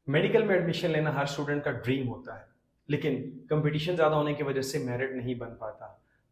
Medical में admission लेना हर student का ड्रीम होता है, लेकिन कंपटीशन ज़्यादा होने की वजह से मेरिट नहीं बन पाता।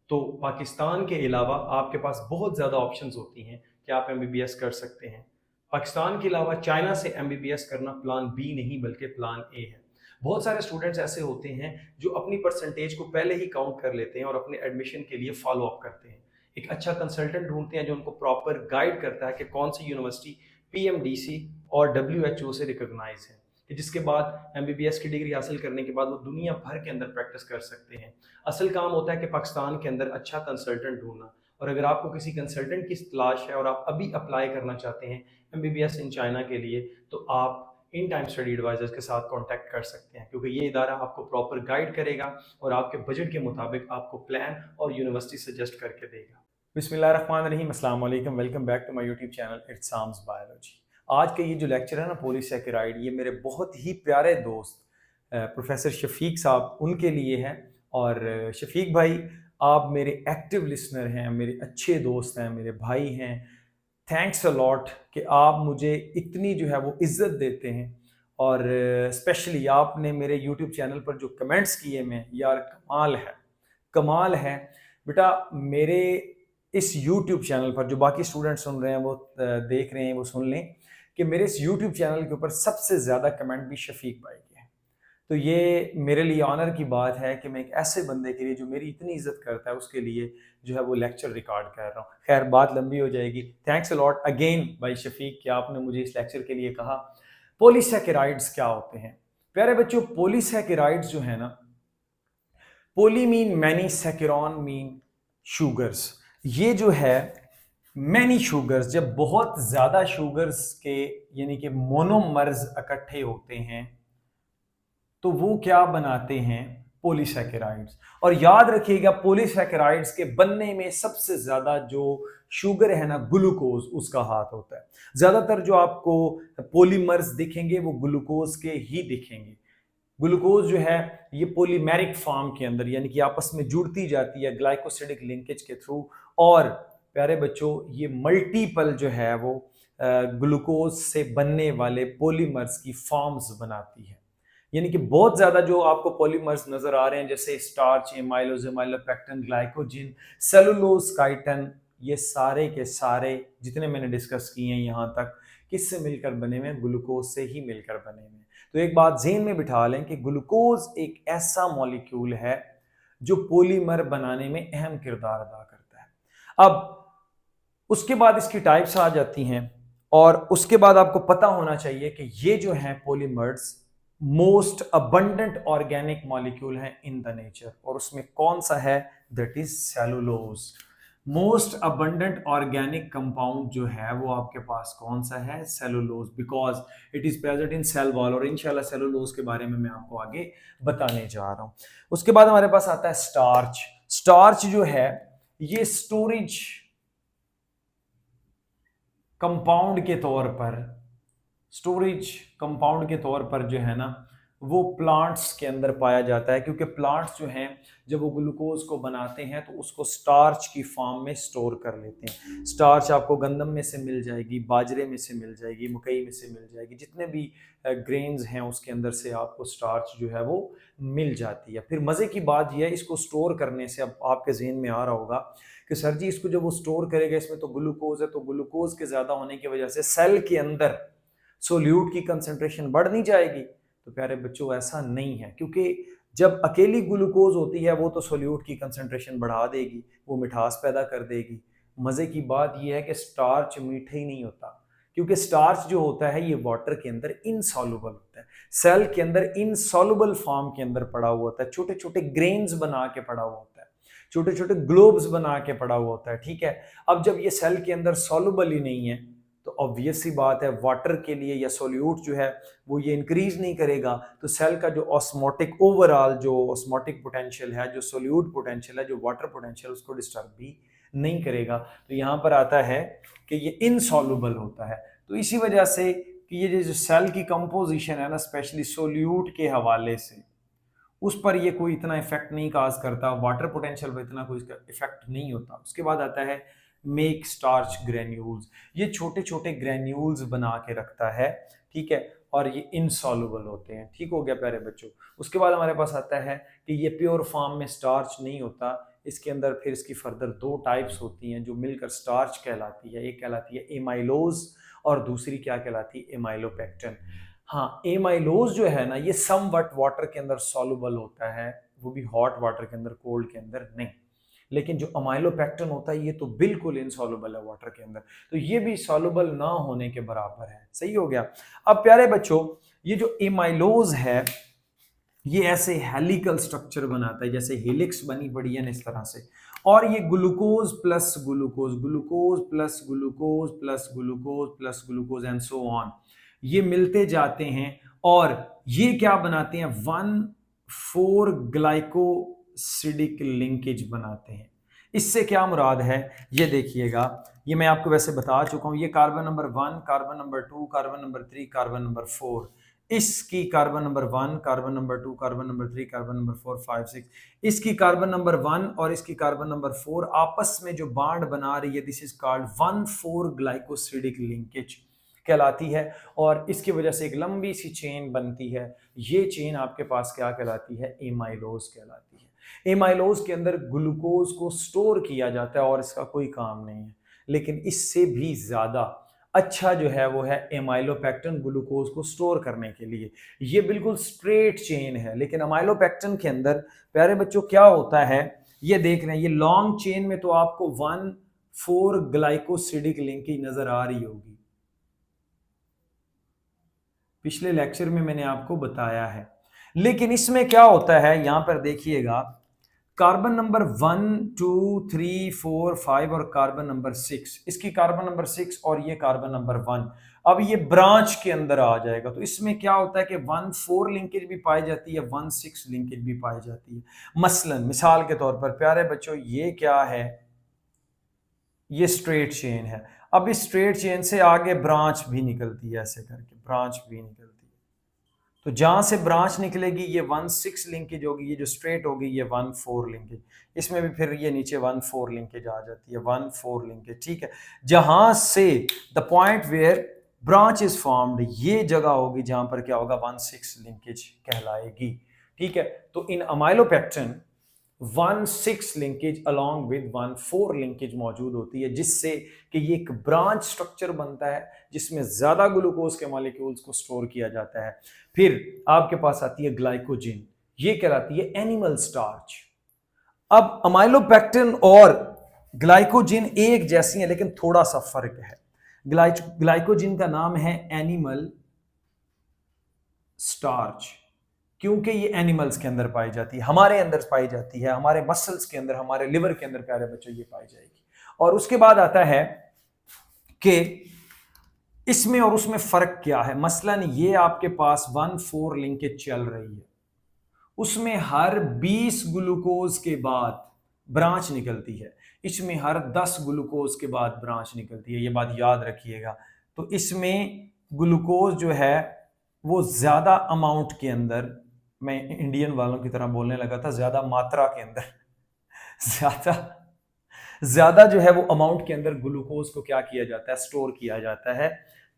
तो पाकिस्तान के अलावा आपके पास बहुत ज़्यादा ऑप्शंस होती हैं कि आप एमबीबीएस कर सकते हैं। पाकिस्तान के अलावा चाइना से एमबीबीएस करना प्लान बी नहीं बल्कि प्लान ए है। बहुत सारे स्टूडेंट्स ऐसे होते हैं जो अपनी परसेंटेज को पहले ही काउंट कर लेते हैं और अपने एडमिशन के लिए फॉलो अप करते हैं। एक अच्छा कंसल्टेंट ढूंढते हैं जो उनको प्रॉपर गाइड करता है कि कौन सी यूनिवर्सिटी पीएमडीसी और डब्ल्यूएचओ से रिकॉग्नाइज है, कि जिसके बाद एमबीबीएस की डिग्री हासिल करने के बाद वो दुनिया भर के अंदर प्रैक्टिस कर सकते हैं। असल काम होता है कि पाकिस्तान के अंदर अच्छा कंसल्टेंट ढूंढना। और अगर आपको किसी कंसल्टेंट की तलाश है और आप अभी अप्लाई करना चाहते हैं एमबीबीएस इन चाइना के लिए, तो आप इन टाइम स्टडी एडवाइजर्स के साथ कांटेक्ट कर सकते हैं, क्योंकि ये इदारा आपको प्रॉपर गाइड करेगा और आपके बजट के मुताबिक आपको प्लान और यूनिवर्सिटी सजेस्ट करके देगा। बिस्मिल्लाहिर्रहमानिर्रहीम, अस्सलाम वालेकुम, welcome back to my YouTube channel इट्साम्स बायोलॉजी। आज का ये जो लेक्चर है ना पॉलीसैकेराइड, ये मेरे बहुत ही प्यारे दोस्त प्रोफेसर शफीक साहब उनके लिए है। और शफीक भाई, आप मेरे एक्टिव लिसनर हैं, मेरे अच्छे दोस्त हैं, मेरे भाई हैं। थैंक्स अ लॉट कि आप मुझे इतनी जो है वो इज्जत देते हैं। और स्पेशली आपने मेरे यूट्यूब चैनल पर जो कमेंट्स किए मैं, यार कमाल है, कमाल है। बेटा, मेरे इस यूट्यूब चैनल पर जो बाकी स्टूडेंट सुन रहे हैं वो देख रहे हैं, वो सुन लें कि मेरे इस यूट्यूब चैनल के ऊपर सबसे ज़्यादा कमेंट भी शफीक भाई के हैं। तो ये मेरे लिए ऑनर की बात है कि मैं एक ऐसे बंदे के लिए जो मेरी इतनी इज्जत करता है उसके लिए जो है वो लेक्चर रिकॉर्ड कर रहा हूँ। खैर, बात लंबी हो जाएगी। थैंक्स अ लॉट अगेन भाई शफीक कि आपने मुझे इस लेक्चर के लिए कहा। पॉलीसैकेराइड्स क्या होते हैं प्यारे बच्चों? पॉलीसैकेराइड्स जो है ना, पोली मीन मैनी, सैकेरॉन मीन शुगर्स। ये जो है मैनी शुगर्स, जब बहुत ज्यादा शुगर्स के यानी कि मोनोमर्स इकट्ठे होते हैं तो वो क्या बनाते हैं? पॉलीसैकेराइड्स। और याद रखिएगा, पॉलीसैकेराइड्स के बनने में सबसे ज्यादा जो शुगर है ना, ग्लूकोज, उसका हाथ होता है। ज्यादातर जो आपको पॉलीमर्स दिखेंगे वो ग्लूकोज के ही दिखेंगे। ग्लूकोज जो है ये पॉलीमेरिक फॉर्म के अंदर यानी कि आपस में जुड़ती जाती है ग्लाइकोसिडिक लिंकेज के थ्रू। और प्यारे बच्चों, ये मल्टीपल जो है वो ग्लूकोज से बनने वाले पॉलीमर्स की फॉर्म्स बनाती है। यानी कि बहुत ज्यादा जो आपको पॉलीमर्स नजर आ रहे हैं जैसे starch, amylose, amylopectin, glycogen, cellulose, chiton, ये सारे के सारे जितने मैंने डिस्कस किए हैं यहाँ तक, किससे मिलकर बने हुए हैं? ग्लूकोज से ही मिलकर बने हुए हैं। तो एक बात ज़हन में बिठा लें कि ग्लूकोज एक ऐसा मॉलिक्यूल है जो पॉलीमर बनाने में अहम किरदार अदा करता है। अब उसके बाद इसकी टाइप्स आ जाती हैं और उसके बाद आपको पता होना चाहिए कि ये जो है polymers most abundant organic molecule है इन द नेचर। और उसमें कौन सा है? That is cellulose. Most abundant organic compound जो है वो आपके पास कौन सा है? Cellulose, because it is present in cell wall. और इंशाल्लाह सेलुलोज के बारे में मैं आपको आगे बताने जा रहा हूं। उसके बाद हमारे पास आता है स्टार्च। स्टार्च जो है ये स्टोरेज कंपाउंड के तौर पर, स्टोरेज कंपाउंड के तौर पर जो है ना वो प्लांट्स के अंदर पाया जाता है, क्योंकि प्लांट्स जो हैं जब वो ग्लूकोज को बनाते हैं तो उसको स्टार्च की फॉर्म में स्टोर कर लेते हैं। स्टार्च आपको गंदम में से मिल जाएगी, बाजरे में से मिल जाएगी, मकई में से मिल जाएगी, जितने भी ग्रेन्स हैं उसके अंदर से आपको स्टार्च जो है वो मिल जाती है। फिर मज़े की बात यह है, इसको स्टोर करने से अब आपके जहन में आ रहा होगा कि सर जी इसको जब वो स्टोर करेगा इसमें तो ग्लूकोज है, तो ग्लूकोज के ज़्यादा होने की वजह से सेल के अंदर सोल्यूट की कंसंट्रेशन बढ़ नहीं जाएगी? तो प्यारे बच्चों ऐसा नहीं है, क्योंकि जब अकेली ग्लूकोज होती है वो तो सोल्यूट की कंसंट्रेशन बढ़ा देगी, वो मिठास पैदा कर देगी। मज़े की बात यह है कि स्टार्च मीठा ही नहीं होता, क्योंकि स्टार्च जो होता है ये वाटर के अंदर इनसॉल्युबल होता है, सेल के अंदर इनसॉल्युबल फॉर्म के अंदर पड़ा हुआ होता है, छोटे छोटे ग्रेन्स बना के पड़ा हुआ होता है, छोटे छोटे ग्लोब्स बना के पड़ा हुआ होता है। ठीक है, अब जब ये सेल के अंदर सॉल्युबल ही नहीं है तो ऑब्वियस सी बात है वाटर के लिए या सोल्यूट जो है वो ये इंक्रीज नहीं करेगा, तो सेल का जो ऑस्मोटिक ओवरऑल जो ऑस्मोटिक पोटेंशियल है, जो सोल्यूट पोटेंशियल है, जो वाटर पोटेंशियल, उसको डिस्टर्ब भी नहीं करेगा। तो यहाँ पर आता है कि ये इनसॉल्युबल होता है। तो इसी वजह से कि ये जो सेल की कंपोजिशन है ना, स्पेशली सोल्यूट के हवाले से, उस पर ये कोई इतना इफेक्ट नहीं काज करता, वाटर पोटेंशियल पर इतना कोई इफेक्ट नहीं होता। उसके बाद आता है मेक स्टार्च ग्रेन्यूल्स। ये छोटे छोटे ग्रेन्यूल्स बना के रखता है, ठीक है। और ये इनसॉल्युबल होते हैं। ठीक हो गया प्यारे बच्चों। उसके बाद हमारे पास आता है कि ये प्योर फॉर्म में स्टार्च नहीं होता, इसके अंदर फिर इसकी फर्दर दो टाइप्स होती हैं जो मिलकर स्टार्च कहलाती है। एक कहलाती है एमाइलोज और दूसरी क्या कहलाती है, एमाइलोपेक्टिन। हाँ, एमाइलोज जो है ना ये समवट वाटर के अंदर सॉल्युबल होता है, वो भी हॉट वाटर के अंदर, कोल्ड के अंदर नहीं। लेकिन जो अमाइलोपेक्टिन होता है ये तो बिल्कुल इनसॉल्युबल है वाटर के अंदर, तो ये भी सॉल्युबल ना होने के बराबर है। सही हो गया। अब प्यारे बच्चों, ये जो एमाइलोज है ये ऐसे हेलिकल स्ट्रक्चर बनाता है, जैसे हेलिक्स बनी पड़ी है इस तरह से, और ये glucose plus glucose, glucose plus glucose plus glucose plus glucose and so on, ये मिलते जाते हैं और ये क्या बनाते हैं, 1,4 ग्लाइकोसिडिक लिंकेज बनाते हैं। इससे क्या मुराद है ये देखिएगा, ये मैं आपको वैसे बता चुका हूं, ये carbon number 1, carbon number 2, carbon number 3, carbon number 4, इसकी carbon number 1, carbon number 2, carbon number 3, carbon number 4, 5, 6, इसकी कार्बन नंबर 1 और इसकी कार्बन नंबर 4 आपस में जो बॉन्ड बना रही है, this is called 1,4 glycosidic linkage कहलाती है। और इसकी वजह से एक लंबी सी चेन बनती है, ये चेन आपके पास क्या कहलाती है, एमाइलोज कहलाती है। एमाइलोज के अंदर ग्लूकोज को स्टोर किया जाता है और इसका कोई काम नहीं है। लेकिन इससे भी ज्यादा अच्छा जो है वो है एमाइलोपेक्टिन ग्लूकोज को स्टोर करने के लिए। ये बिल्कुल स्ट्रेट चेन है, लेकिन एमाइलोपेक्टिन के अंदर प्यारे बच्चों क्या होता है, ये देख रहे हैं, ये लॉन्ग चेन में तो आपको 1,4 ग्लाइकोसिडिक लिंकेज नजर आ रही होगी, पिछले लेक्चर में मैंने आपको बताया है। लेकिन इसमें क्या होता है, यहां पर देखिएगा, कार्बन नंबर 1, 2, 3, 4, 5 और कार्बन नंबर 6, इसकी कार्बन नंबर 6 और ये कार्बन नंबर 1, अब ये ब्रांच के अंदर आ जाएगा। तो इसमें क्या होता है कि 1,4 लिंकेज भी पाई जाती है, 1,6 लिंकेज भी पाई जाती है। मसलन मिसाल के तौर पर प्यारे बच्चों, ये क्या है, ये स्ट्रेट चेन है। अब इस स्ट्रेट चेन से आगे ब्रांच भी निकलती है, ऐसे करके ब्रांच भी निकलती है। तो जहां से ब्रांच निकलेगी ये 1,6 लिंकेज होगी, ये जो स्ट्रेट होगी ये 1,4 लिंकेज, इसमें भी फिर ये नीचे 1,4 लिंकेज आ जाती है, 1,4 लिंकेज। ठीक है, जहां से the point where branch is formed, ये जगह होगी जहां पर क्या होगा, 1,6 लिंकेज कहलाएगी। ठीक है, तो इन amylopectin 1,6 linkage along with 1,4 linkage मौजूद होती है, जिससे कि ये एक ब्रांच स्ट्रक्चर बनता है जिसमें ज्यादा ग्लूकोज के मॉलिक्यूल्स को स्टोर किया जाता है। फिर आपके पास आती है ग्लाइकोजिन, ये कहलाती है एनिमल स्टार्च। अब अमाइलोपेक्टिन और ग्लाइकोजिन एक जैसी हैं, लेकिन थोड़ा सा फर्क है। ग्लाइकोजिन का नाम है एनिमल स्टार्च, क्योंकि ये एनिमल्स के अंदर पाई जाती है, हमारे अंदर पाई जाती है, हमारे मसल्स के अंदर, हमारे लिवर के अंदर प्यारे बच्चों ये पाई जाएगी। और उसके बाद आता है कि इसमें और उसमें फर्क क्या है। मसलन ये आपके पास 1,4 लिंकेज चल रही है, उसमें हर 20 ग्लूकोज के बाद ब्रांच निकलती है, इसमें हर 10 ग्लूकोज के बाद ब्रांच निकलती है, ये बात याद रखिएगा। तो इसमें ग्लूकोज जो है वो ज्यादा अमाउंट के अंदर, मैं इंडियन वालों की तरह बोलने लगा था, ज्यादा मात्रा के अंदर, ज्यादा जो है वो अमाउंट के अंदर ग्लूकोज को क्या किया जाता है, स्टोर किया जाता है।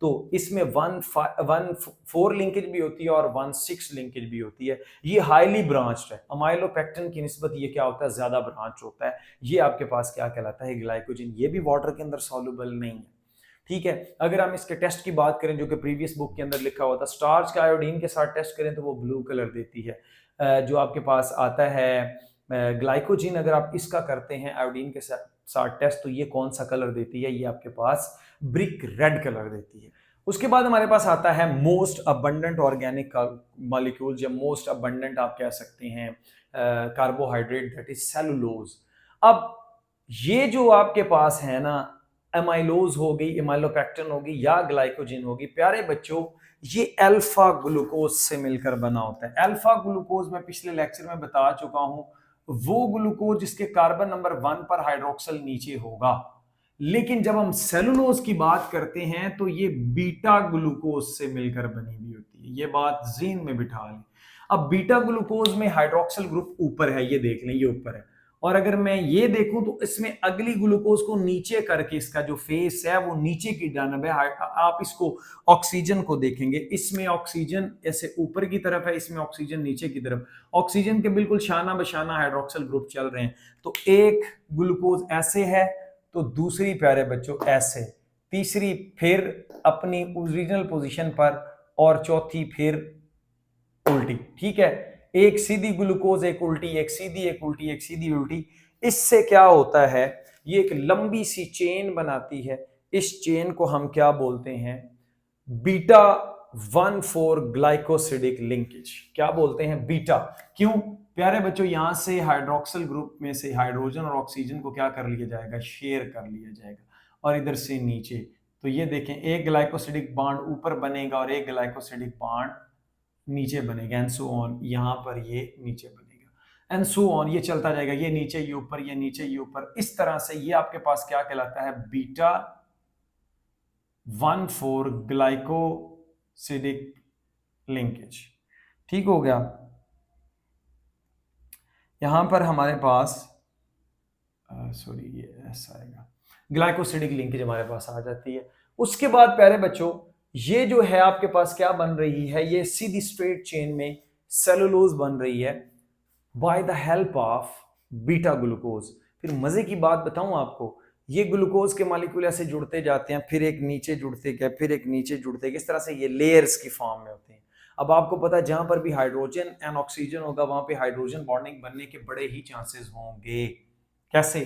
तो इसमें 1,4 लिंकेज भी होती है और 1,6 लिंकेज भी होती है। ये हाईली ब्रांच्ड है, अमाइलोपेक्टिन की निस्बत ये क्या होता है, ज्यादा ब्रांच होता है। ये आपके पास क्या कहलाता है, ग्लाइकोजिन। ये भी वाटर के अंदर सॉल्युबल नहीं है। ठीक है, अगर हम इसके टेस्ट की बात करें जो कि प्रीवियस बुक के अंदर लिखा हुआ था, स्टार्च का आयोडीन के साथ टेस्ट करें तो वो ब्लू कलर देती है। जो आपके पास आता है ग्लाइकोजिन, अगर आप इसका करते हैं आयोडीन के साथ टेस्ट, तो ये कौन सा कलर देती है, ये आपके पास ब्रिक रेड कलर देती है। उसके बाद हमारे पास आता है मोस्ट अबंडेंट ऑर्गेनिक मॉलिक्यूल, या मोस्ट अबंडेंट आप कह सकते हैं कार्बोहाइड्रेट, दैट इज सेलुलोज। अब ये जो आपके पास है ना, एमाइलोज हो गई, एमाइलोपेक्टिन होगी या ग्लाइकोजिन होगी, प्यारे बच्चों ये अल्फा ग्लूकोज से मिलकर बना होता है। अल्फा ग्लूकोज मैं पिछले लेक्चर में बता चुका हूं, वो ग्लूकोज जिसके कार्बन नंबर 1 पर हाइड्रोक्सल नीचे होगा। लेकिन जब हम सेलुलोज की बात करते हैं तो ये बीटा ग्लूकोज से मिलकर बनी हुई होती है, ये बात ज़हन में बिठा लें। अब बीटा ग्लूकोज में हाइड्रोक्सल ग्रुप ऊपर है, ये देख लें, ये ऊपर है, और अगर मैं ये देखूं तो इसमें अगली ग्लूकोज को नीचे करके इसका जो फेस है वो नीचे की जानब है। आप इसको ऑक्सीजन को देखेंगे, इसमें ऑक्सीजन ऐसे ऊपर की तरफ है, इसमें ऑक्सीजन नीचे की तरफ। ऑक्सीजन के बिल्कुल शाना बशाना हाइड्रोक्सिल ग्रुप चल रहे हैं। तो एक ग्लूकोज ऐसे है तो दूसरी प्यारे बच्चों ऐसे, तीसरी फिर अपनी ओरिजिनल पोजीशन पर, और चौथी फिर उल्टी। ठीक है, एक सीधी ग्लूकोज एक उल्टी, एक सीधी एक उल्टी, एक सीधी उल्टी। इससे क्या होता है, ये एक लंबी सी चेन बनाती है। इस चेन को हम क्या बोलते हैं, बीटा 1,4 ग्लाइकोसिडिक लिंकेज। क्या बोलते हैं, बीटा। क्यों प्यारे बच्चों, यहां से हाइड्रोक्सिल ग्रुप में से हाइड्रोजन और ऑक्सीजन को क्या कर लिया जाएगा, शेयर कर लिया जाएगा, और इधर से नीचे। तो ये देखें, एक ग्लाइकोसिडिक बॉन्ड ऊपर बनेगा और एक ग्लाइकोसिडिक बॉन्ड नीचे बनेगा, एंड सो ऑन। यहां पर ये नीचे बनेगा, एंड सो ऑन, ये चलता जाएगा, ये नीचे ये ऊपर, ये नीचे ये ऊपर। इस तरह से ये आपके पास क्या कहलाता है, बीटा 1,4 ग्लाइकोसिडिक लिंकेज। ठीक हो गया। यहां पर हमारे पास सॉरी ये ऐसा आएगा, ग्लाइकोसिडिक लिंकेज हमारे पास आ जाती है। उसके बाद प्यारे बच्चों, ये जो है आपके पास क्या बन रही है, ये सीधी स्ट्रेट चेन में सेलुलोज बन रही है by the help of beta glucose. फिर मजे की बात बताऊं आपको, ये ग्लूकोज के मॉलिक्यूल ऐसे जुड़ते जाते हैं, फिर एक नीचे जुड़ते गए, फिर एक नीचे जुड़ते गए, इस तरह से ये लेयर्स की फॉर्म में होते हैं। अब आपको पता है, जहां पर भी हाइड्रोजन एंड ऑक्सीजन होगा वहां पे हाइड्रोजन बॉन्डिंग बनने के बड़े ही चांसेस होंगे। कैसे,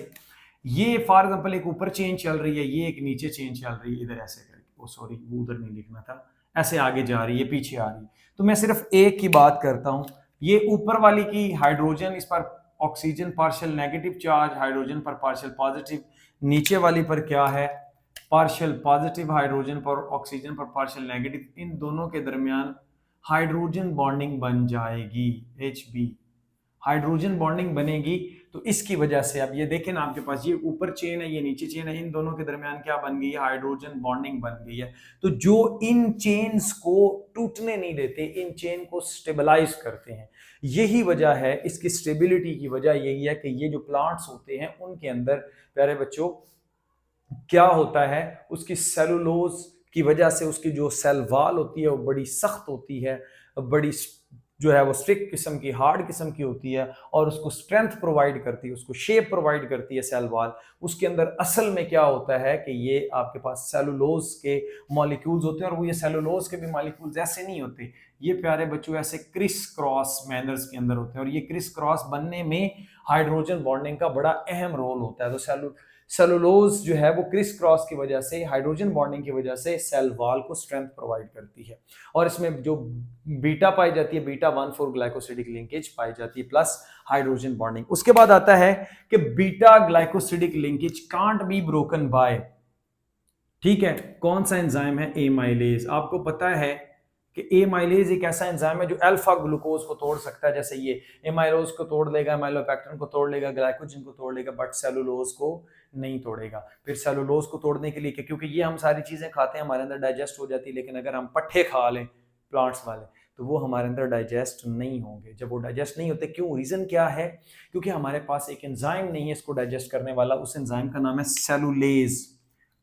ये फॉर एग्जांपल एक ऊपर चेन चल रही है, ये एक नीचे चेन चल रही है, इधर ऐसे करके, ओ सॉरी वो उधर नहीं लिखना था, ऐसे आगे जा रही है, पीछे आ रही है। तो मैं सिर्फ एक की बात करता हूं, ये ऊपर वाली की हाइड्रोजन, इस पर oxygen partial negative charge, hydrogen पर पार्शियल पॉजिटिव। नीचे वाली पर क्या है, पार्शियल पॉजिटिव हाइड्रोजन पर, ऑक्सीजन पर पार्शियल नेगेटिव। इन दोनों के दरमियान हाइड्रोजन बॉन्डिंग बन जाएगी, Hb हाइड्रोजन बॉन्डिंग बनेगी। तो इसकी वजह से अब ये देखें ना, आपके पास ये ऊपर चेन है, ये नीचे चेन है, इन दोनों के दरमियान क्या बन गई है, हाइड्रोजन बॉन्डिंग बन गई है। तो जो इन चेन्स को टूटने नहीं देते, इन चेन को स्टेबलाइज करते हैं। यही वजह है, इसकी स्टेबिलिटी की वजह यही है कि ये जो प्लांट्स होते हैं उनके अंदर प्यारे बच्चों क्या होता है, उसकी सेलुलोज की वजह से उसकी जो सेल वॉल होती है वो बड़ी सख्त होती है, बड़ी जो है वो स्ट्रिक्ट किस्म की, हार्ड किस्म की होती है, और उसको स्ट्रेंथ प्रोवाइड करती है, उसको शेप प्रोवाइड करती है सेल वॉल। उसके अंदर असल में क्या होता है कि ये आपके पास सेलुलोज के मॉलिक्यूल्स होते हैं, और वो ये सेलुलोज के भी मॉलिक्यूल्स ऐसे नहीं होते, ये प्यारे बच्चों ऐसे क्रिस क्रॉस मैनर्स के अंदर होते हैं, और ये क्रिस क्रॉस बनने में हाइड्रोजन बॉन्डिंग का बड़ा अहम रोल होता है। तो सेलुलोज जो है वो क्रिस क्रॉस की वजह से, हाइड्रोजन बॉन्डिंग की वजह से सेल वॉल को स्ट्रेंथ प्रोवाइड करती है, और इसमें जो बीटा पाई जाती है, बीटा 1,4 ग्लाइकोसिडिक लिंकेज पाई जाती है, प्लस हाइड्रोजन बॉन्डिंग। उसके बाद आता है कि beta glycosidic linkage can't be broken by, ठीक है, कौन सा एंजाइम है, एमाइलेज। आपको पता है कि एमाइलेज एक ऐसा एंजाइम है जो अल्फा ग्लूकोज को तोड़ सकता है, जैसे ये एमाइलोज को तोड़ लेगा, एमाइलोपेक्टिन को तोड़ लेगा, ग्लाइकोजन को तोड़ लेगा, बट सेलुलोज को नहीं तोड़ेगा। फिर सेलुलोज को तोड़ने के लिए, क्योंकि ये हम सारी चीजें खाते हैं, हमारे अंदर डाइजेस्ट हो जाती है, लेकिन अगर हम पट्टे खा लें प्लांट्स वाले तो वो हमारे अंदर डाइजेस्ट नहीं होंगे। जब वो डाइजेस्ट नहीं होते, क्यों, रीजन क्या है, क्योंकि हमारे पास एक एंजाइम नहीं है इसको डाइजेस्ट करने वाला। उस एंजाइम का नाम है सेलुलेज।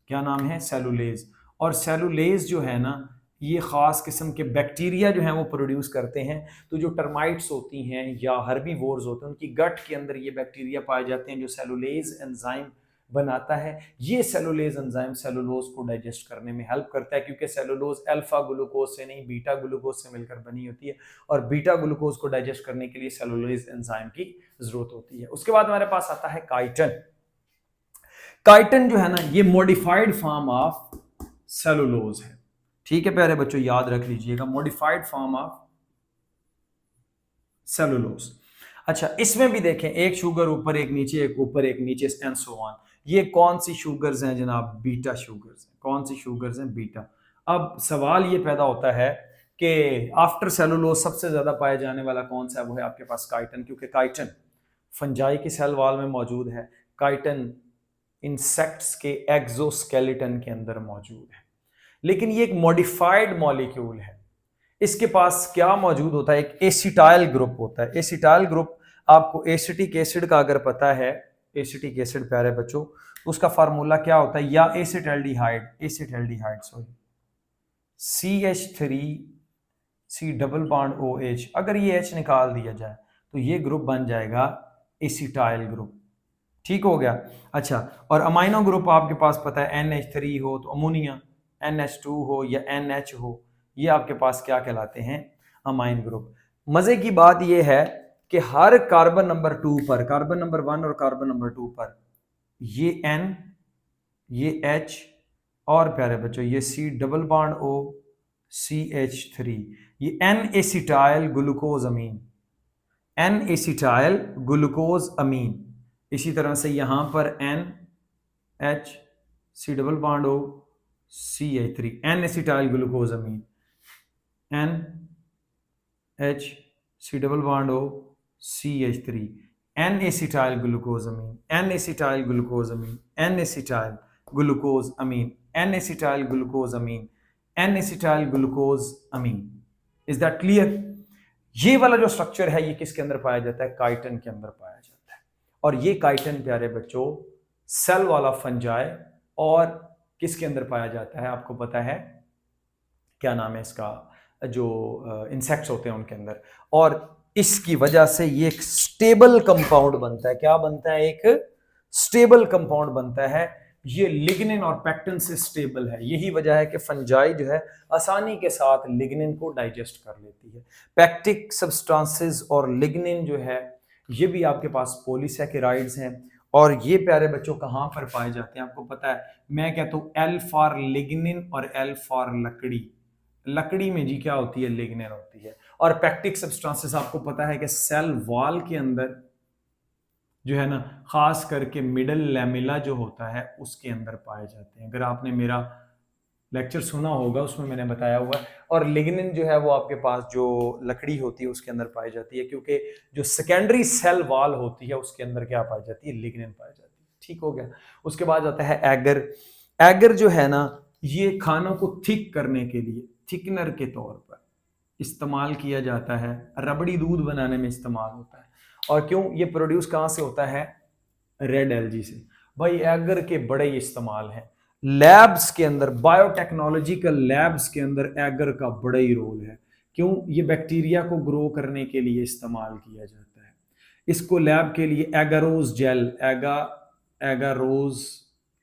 क्या नाम है, सेलुलेज। और सेलुलेज जो है ना, ये खास किस्म के बैक्टीरिया जो हैं वो प्रोड्यूस करते हैं। तो जो टर्माइट्स होती हैं या हर्बीवोर्स होते हैं, उनकी गट के अंदर ये बैक्टीरिया पाए जाते हैं जो सेलुलेज एंजाइम बनाता है। ये सेलुलेज एंजाइम सेलुलोज को डाइजेस्ट करने में हेल्प करता है, क्योंकि सेलुलोज अल्फा ग्लूकोज से नहीं, बीटा ग्लूकोज से मिलकर बनी होती है, और बीटा ग्लूकोज को डाइजेस्ट करने के लिए सेलुलेज एंजाइम की जरूरत होती है। उसके बाद हमारे पास आता है काइटिन। काइटिन जो है ना, ये मॉडिफाइड फॉर्म ऑफ सेलुलोज है। ठीक है प्यारे बच्चों, याद रख लीजिएगा, मॉडिफाइड फॉर्म ऑफ सेलुलोज। अच्छा, इसमें भी देखें, एक शुगर ऊपर एक नीचे, एक ऊपर एक नीचे, एंड सो ऑन। ये कौन सी शुगर्स हैं जनाब, बीटा शुगर्स हैं। कौन सी शुगर्स हैं, बीटा। अब सवाल ये पैदा होता है कि आफ्टर सेलुलोज सबसे ज्यादा पाया जाने वाला कौन सा है, वो है आपके पास काइटिन, क्योंकि काइटिन फंजाई की सेल वॉल में मौजूद है, काइटिन इंसेक्ट्स के एक्सोस्केलेटन के अंदर मौजूद है। लेकिन ये एक मॉडिफाइड मॉलिक्यूल है। इसके पास क्या मौजूद होता है, एक एसिटाइल ग्रुप होता है। एसिटाइल ग्रुप आपको एसिटिक एसिड का अगर पता है, एसिटिक एसिड प्यारे बच्चों, उसका फार्मूला क्या होता है, या acetaldehyde sorry, CH3 C double bond OH, अगर ये H निकाल दिया जाए तो ये ग्रुप बन जाएगा एसिटाइल ग्रुप। ठीक हो गया। अच्छा, और अमाइनो ग्रुप आपके पास पता है NH3 हो तो अमोनिया, NH2 हो या NH हो, ये आपके पास क्या कहलाते हैं, अमाइन ग्रुप। मजे की बात ये है कि हर कार्बन नंबर 2 पर, कार्बन नंबर 1 और कार्बन नंबर 2 पर ये N, ये H और प्यारे बच्चों ये C double bond O CH3, ये N acetyl glucosamine, N acetyl glucosamine. इसी तरह से यहां पर NH C double bond O CH3, N acetyl glucosamine, NH C double bond O CH3, N acetyl glucosamine, N acetyl glucosamine, N acetyl glucosamine, N acetyl glucosamine, N acetyl glucosamine. Is that clear? ये वाला जो structure है ये किसके अंदर पाया जाता है, काइटन के अंदर पाया जाता है। और ये काइटन प्यारे बच्चों सेल वाला फंजाई और किसके अंदर पाया जाता है, आपको पता है क्या नाम है इसका, जो इंसेक्ट्स होते हैं उनके अंदर। और इसकी वजह से ये एक स्टेबल कंपाउंड बनता है। क्या बनता है, एक स्टेबल कंपाउंड बनता है। ये लिग्निन और पेक्टिन से स्टेबल है। यही वजह है कि फंजाई जो है आसानी के साथ लिग्निन को डाइजेस्ट कर लेती है। पेक्टिक सब्सटेंसेस और लिग्निन जो है ये भी आपके पास पॉलीसैकेराइड्स हैं। और ये प्यारे बच्चों कहाँ पर पाए जाते हैं, आपको पता है, मैं कहता हूँ L फॉर लिग्निन और L फॉर लकड़ी। लकड़ी में जी क्या होती है, लिग्निन होती है। और पेक्टिक सब्सटेंसेस आपको पता है कि सेल वॉल के अंदर जो है ना, खास करके मिडल लैमेला जो होता है उसके अंदर पाए जाते हैं। अगर आपने मेरा लेक्चर सुना होगा उसमें मैंने बताया हुआ है। और लिग्निन जो है वो आपके पास जो लकड़ी होती है उसके अंदर पाई जाती है, क्योंकि जो सेकेंडरी सेल वॉल होती है उसके अंदर क्या पाई जाती है, लिग्निन पाई जाती है। ठीक हो गया। उसके बाद आता है एगर। एगर जो है ना ये खानों को थिक करने के लिए थिकनर के तौर पर इस्तेमाल किया जाता है, रबड़ी दूध बनाने में इस्तेमाल होता है। और क्यों, ये प्रोड्यूस कहाँ से होता है, रेड एल्गी से। भाई एगर के बड़े इस्तेमाल हैं लैब्स के अंदर, बायोटेक्नोलॉजिकल लैब्स के अंदर एगर का बड़ा ही रोल है। क्यों, ये बैक्टीरिया को ग्रो करने के लिए इस्तेमाल किया जाता है। इसको लैब के लिए एगारोज जेल, एगारोज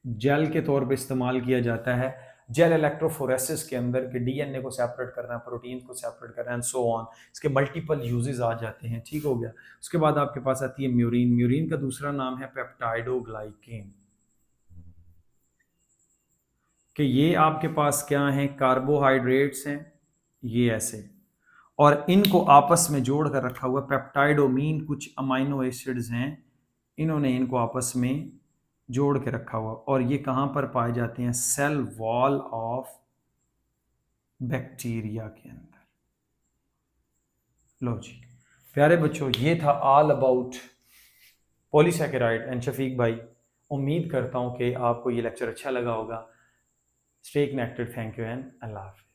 जेल के तौर पे इस्तेमाल किया जाता है। जेल इलेक्ट्रोफोरेसिस के अंदर के डीएनए को सेपरेट करना, प्रोटीन को सेपरेट करना एंड सो ऑन। इसके मल्टीपल यूजेस आ जाते हैं। ठीक हो गया। उसके बाद आपके पास आती है म्यूरिन। म्यूरिन का दूसरा नाम है पेप्टाइडोग्लाइकेन। कि ये आपके पास क्या है, कार्बोहाइड्रेट्स हैं ये ऐसे, और इनको आपस में जोड़ कर रखा हुआ पेप्टाइडोमीन, कुछ अमाइनो एसिड्स हैं, इन्होंने इनको आपस में जोड़ के रखा हुआ। और ये कहां पर पाए जाते हैं, सेल वॉल ऑफ बैक्टीरिया के अंदर। लो जी प्यारे बच्चों, ये था all about polysaccharide and Shafiq भाई। उम्मीद करता हूं कि आपको ये लेक्चर अच्छा लगा होगा। Stay connected. Thank you and अल्लाह हाफिज़।